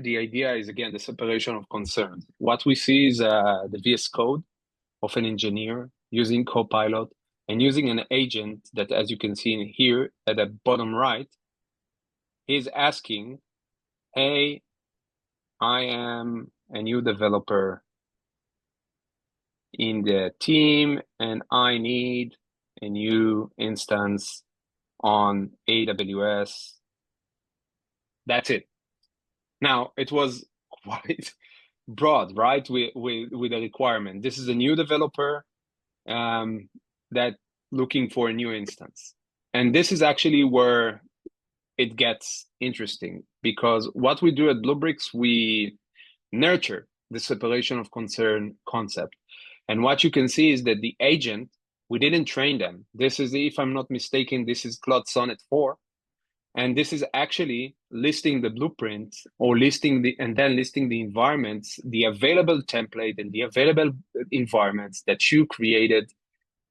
the idea is, again, the separation of concerns. What we see is the VS Code of an engineer using Copilot and using an agent that, as you can see in here at the bottom right, is asking, hey, I am a new developer in the team and I need a new instance on AWS. That's it. Now, it was quite broad, right? With a requirement. This is a new developer that looking for a new instance. And this is actually where it gets interesting, because what we do at Bluebricks, we nurture the separation of concern concept. And what you can see is that the agent, we didn't train them. This is, if I'm not mistaken, this is Claude Sonnet 4. And this is actually listing the blueprint or listing and then listing the environments, the available template and the available environments that you created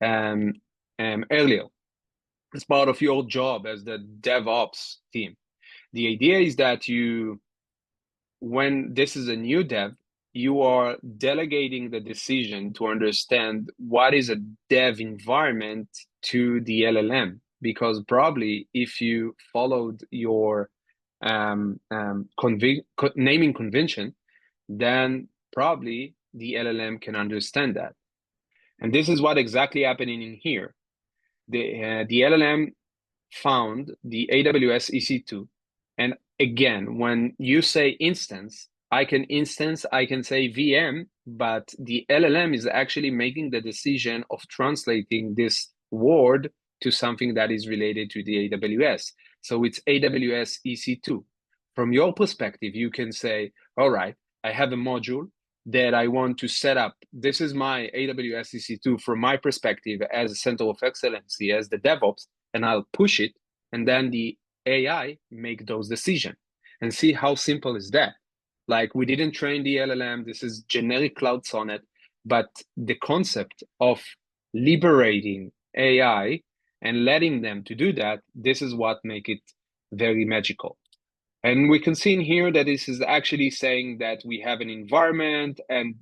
earlier as part of your job as the DevOps team. The idea is that when this is a new dev, you are delegating the decision to understand what is a dev environment to the LLM, because probably if you followed your naming convention, then probably the LLM can understand that. And this is what exactly happening in here. The LLM found the AWS EC2. And again, when you say instance, I can say VM, but the LLM is actually making the decision of translating this word to something that is related to the AWS. So it's AWS EC2. From your perspective, you can say, all right, I have a module that I want to set up. This is my AWS EC2 from my perspective as a center of excellence, as the DevOps, and I'll push it, and then the AI make those decisions. And see how simple is that? Like, we didn't train the LLM. This is generic Cloud Sonnet, but the concept of liberating AI and letting them to do that, this is what make it very magical. And we can see in here that this is actually saying that we have an environment, and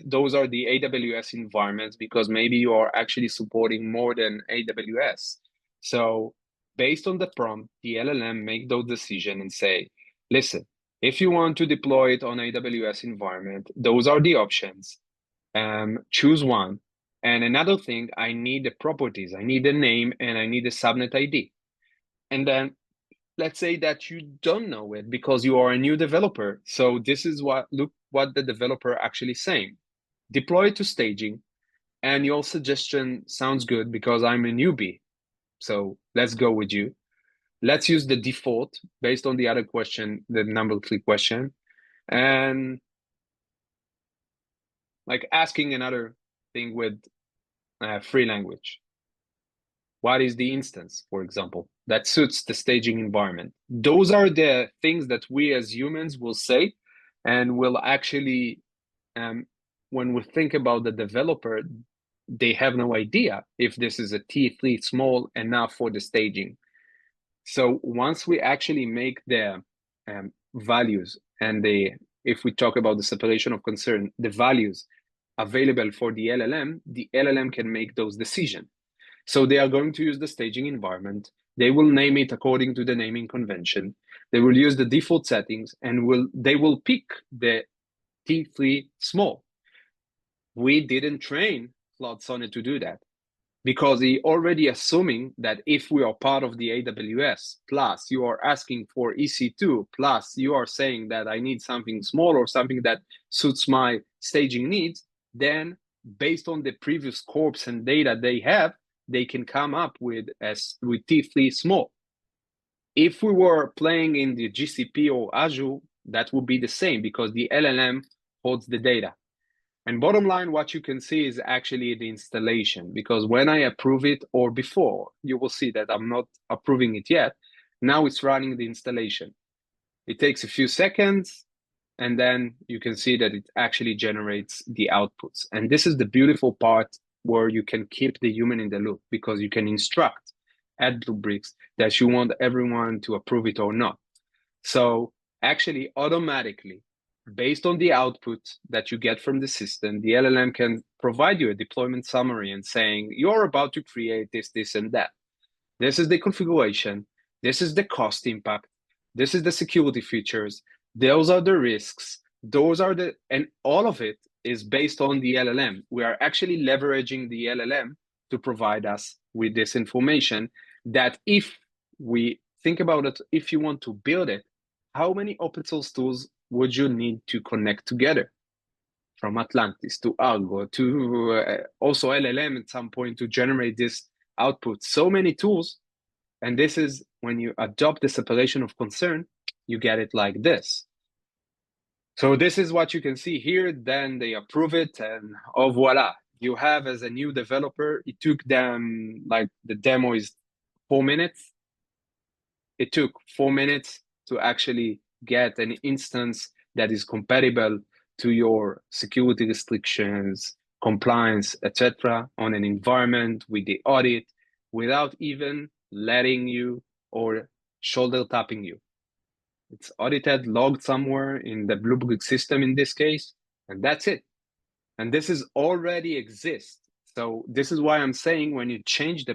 those are the AWS environments, because maybe you are actually supporting more than AWS. So based on the prompt, the LLM make those decisions and say, listen, if you want to deploy it on AWS environment, those are the options. Choose one. And another thing, I need the properties. I need the name and I need the subnet ID. And then let's say that you don't know it because you are a new developer. So this is look what the developer actually saying. Deploy it to staging, and your suggestion sounds good because I'm a newbie. So let's go with you. Let's use the default based on the other question, the number 3 question, and like asking another thing with free language. What is the instance, for example, that suits the staging environment? Those are the things that we as humans will say, and will actually, when we think about the developer, they have no idea if this is a T3 small enough for the staging. So once we actually make the values and if we talk about the separation of concern, the values available for the LLM can make those decisions. So they are going to use the staging environment. They will name it according to the naming convention. They will use the default settings, and they will pick the T3 small. We didn't train Claude Sonnet to do that, because he already assuming that if we are part of the AWS, plus you are asking for EC2, plus you are saying that I need something small or something that suits my staging needs, then based on the previous corps and data they have, they can come up with T3 small. If we were playing in the GCP or Azure, that would be the same, because the LLM holds the data. And bottom line, what you can see is actually the installation, because when I approve it, or before, you will see that I'm not approving it yet. Now it's running the installation. It takes a few seconds, and then you can see that it actually generates the outputs. And this is the beautiful part where you can keep the human in the loop, because you can instruct at Bluebricks that you want everyone to approve it or not. So actually automatically, based on the output that you get from the system, the LLM can provide you a deployment summary and saying, you're about to create this, this, and that. This is the configuration. This is the cost impact. This is the security features. Those are the risks. Those are the, and all of it is based on the LLM. We are actually leveraging the LLM to provide us with this information that if we think about it, if you want to build it, how many open source tools would you need to connect together? From Atlantis to Argo to also LLM at some point to generate this output. So many tools. And this is when you adopt the separation of concern, you get it like this. So this is what you can see here. Then they approve it and oh, voila. You have as a new developer, it took them like the demo is 4 minutes. It took 4 minutes to actually get an instance that is compatible to your security restrictions, compliance, etc., on an environment with the audit without even letting you or shoulder tapping you. It's audited, logged somewhere in the Bluebricks system in this case, and that's it. And this is already exists. So this is why I'm saying when you change the